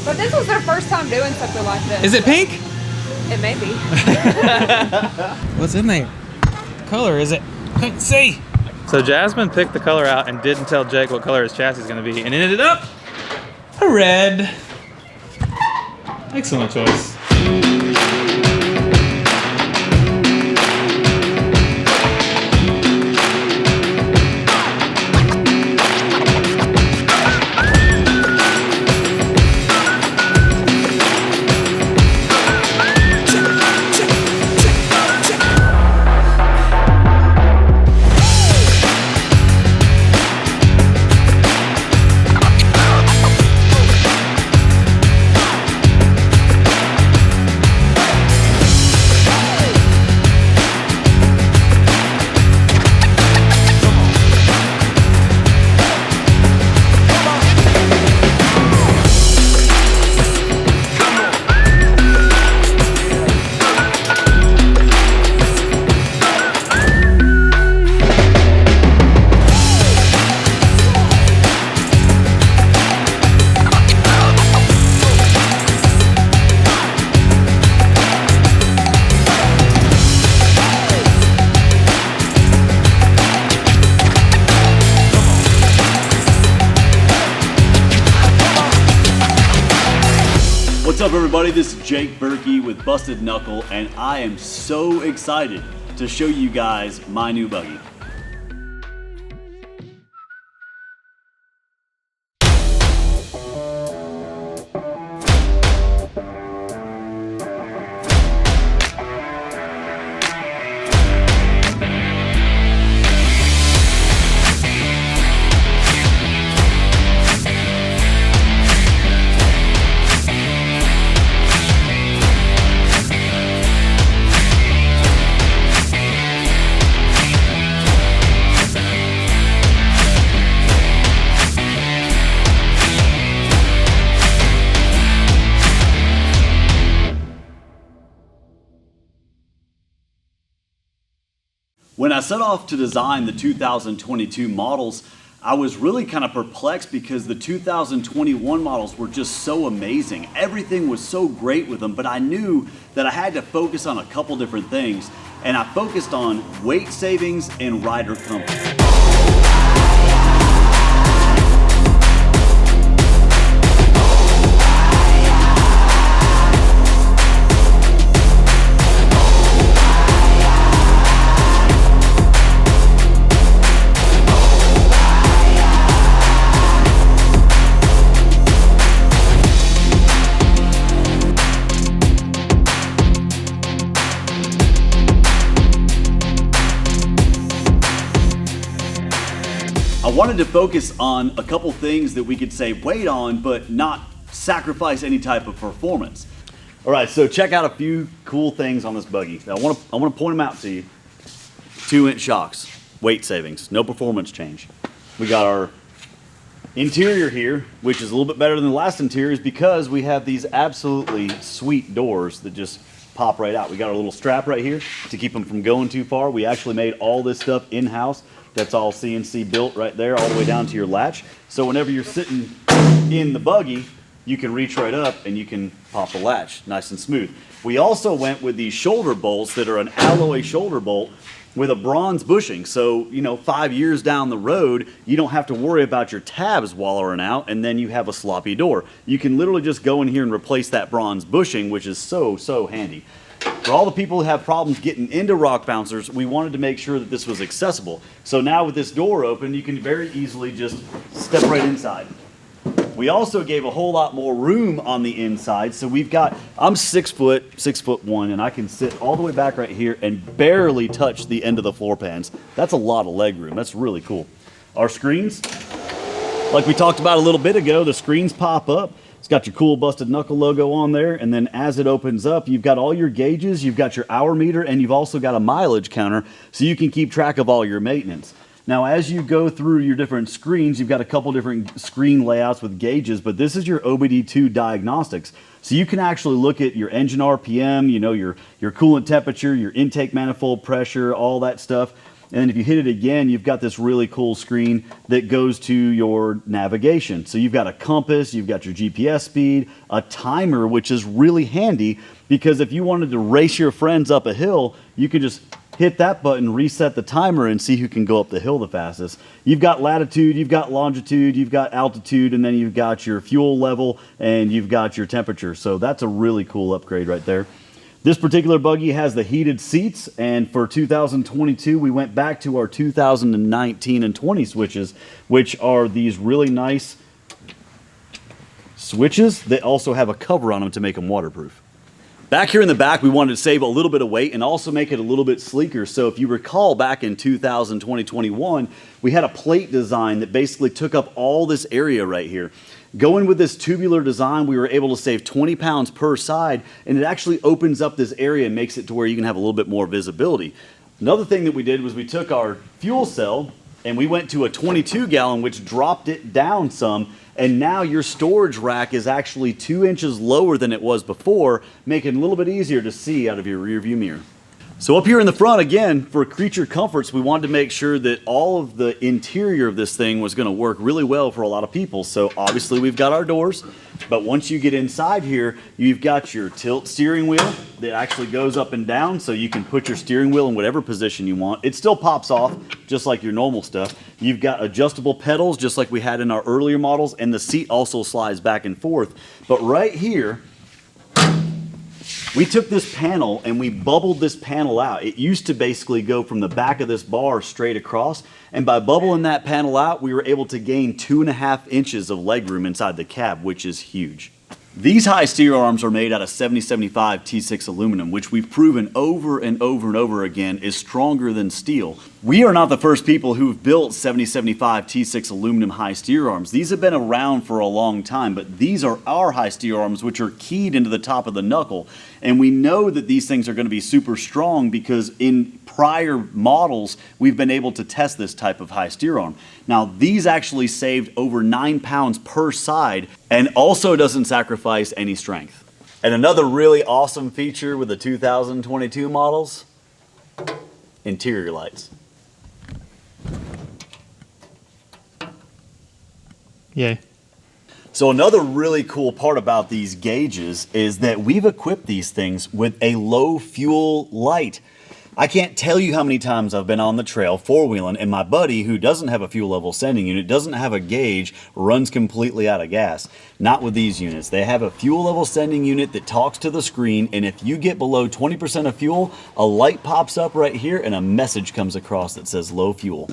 But this was their first time doing something like this. Is it pink? It may be. What's in there? What color is it? Couldn't see. So Jasmine picked the color out and didn't tell Jake what color his chassis is going to be, and it ended up a red. Excellent choice. What's up, everybody? This is Jake Burkey with Busted Knuckle, and I am so excited to show you guys my new buggy. When I set off to design the 2022 models, I was really kind of perplexed because the 2021 models were just so amazing. Everything was so great with them, but I knew that I had to focus on a couple different things, and I focused on weight savings and rider comfort. I wanted to focus on a couple things that we could save weight on, but not sacrifice any type of performance. All right, so check out a few cool things on this buggy. I want to point them out to you. 2-inch shocks, weight savings, no performance change. We got our interior here, which is a little bit better than the last interiors because we have these absolutely sweet doors that just pop right out. We got our little strap right here to keep them from going too far. We actually made all this stuff in-house. That's all CNC built right there, all the way down to your latch. So whenever you're sitting in the buggy, you can reach right up and you can pop the latch nice and smooth. We also went with these shoulder bolts that are an alloy shoulder bolt with a bronze bushing. So, 5 years down the road, you don't have to worry about your tabs wallowing out and then you have a sloppy door. You can literally just go in here and replace that bronze bushing, which is so handy. For all the people who have problems getting into rock bouncers, we wanted to make sure that this was accessible. So now with this door open, you can very easily just step right inside. We also gave a whole lot more room on the inside. So we've got, I'm 6'1", and I can sit all the way back right here and barely touch the end of the floor pans. That's a lot of leg room. That's really cool. Our screens, like we talked about a little bit ago, the screens pop up. It's got your cool Busted Knuckle logo on there, and then as it opens up, you've got all your gauges, you've got your hour meter, and you've also got a mileage counter so you can keep track of all your maintenance. Now, as you go through your different screens, you've got a couple different screen layouts with gauges, but this is your OBD2 diagnostics. So you can actually look at your engine RPM, your coolant temperature, your intake manifold pressure, all that stuff. And then if you hit it again, you've got this really cool screen that goes to your navigation. So you've got a compass, you've got your GPS speed, a timer, which is really handy because if you wanted to race your friends up a hill, you can just hit that button, reset the timer, and see who can go up the hill the fastest. You've got latitude, you've got longitude, you've got altitude, and then you've got your fuel level, and you've got your temperature. So that's a really cool upgrade right there. This particular buggy has the heated seats, and for 2022, we went back to our 2019 and 20 switches, which are these really nice switches that also have a cover on them to make them waterproof. Back here in the back, we wanted to save a little bit of weight and also make it a little bit sleeker. So if you recall back in 2020-21, we had a plate design that basically took up all this area right here. Going with this tubular design, we were able to save 20 pounds per side, and it actually opens up this area and makes it to where you can have a little bit more visibility. Another thing that we did was we took our fuel cell and we went to a 22 gallon, which dropped it down some. And now your storage rack is actually 2 inches lower than it was before, making it a little bit easier to see out of your rear view mirror. So up here in the front, again, for creature comforts, we wanted to make sure that all of the interior of this thing was going to work really well for a lot of people. So obviously we've got our doors, but once you get inside here, you've got your tilt steering wheel that actually goes up and down, so you can put your steering wheel in whatever position you want. It still pops off just like your normal stuff. You've got adjustable pedals just like we had in our earlier models, and the seat also slides back and forth. But right here, we took this panel and we bubbled this panel out. It used to basically go from the back of this bar straight across, and by bubbling that panel out, we were able to gain 2.5 inches of legroom inside the cab, which is huge. These high steer arms are made out of 7075 T6 aluminum, which we've proven over and over and over again is stronger than steel. We are not the first people who've built 7075 T6 aluminum high steer arms. These have been around for a long time, but these are our high steer arms, which are keyed into the top of the knuckle. And we know that these things are going to be super strong because in prior models, we've been able to test this type of high steer arm. Now, these actually saved over 9 pounds per side and also doesn't sacrifice any strength. And another really awesome feature with the 2022 models, interior lights. Yay. So another really cool part about these gauges is that we've equipped these things with a low fuel light. I can't tell you how many times I've been on the trail four-wheeling and my buddy, who doesn't have a fuel level sending unit, doesn't have a gauge, runs completely out of gas. Not with these units. They have a fuel level sending unit that talks to the screen, and if you get below 20% of fuel, a light pops up right here and a message comes across that says low fuel.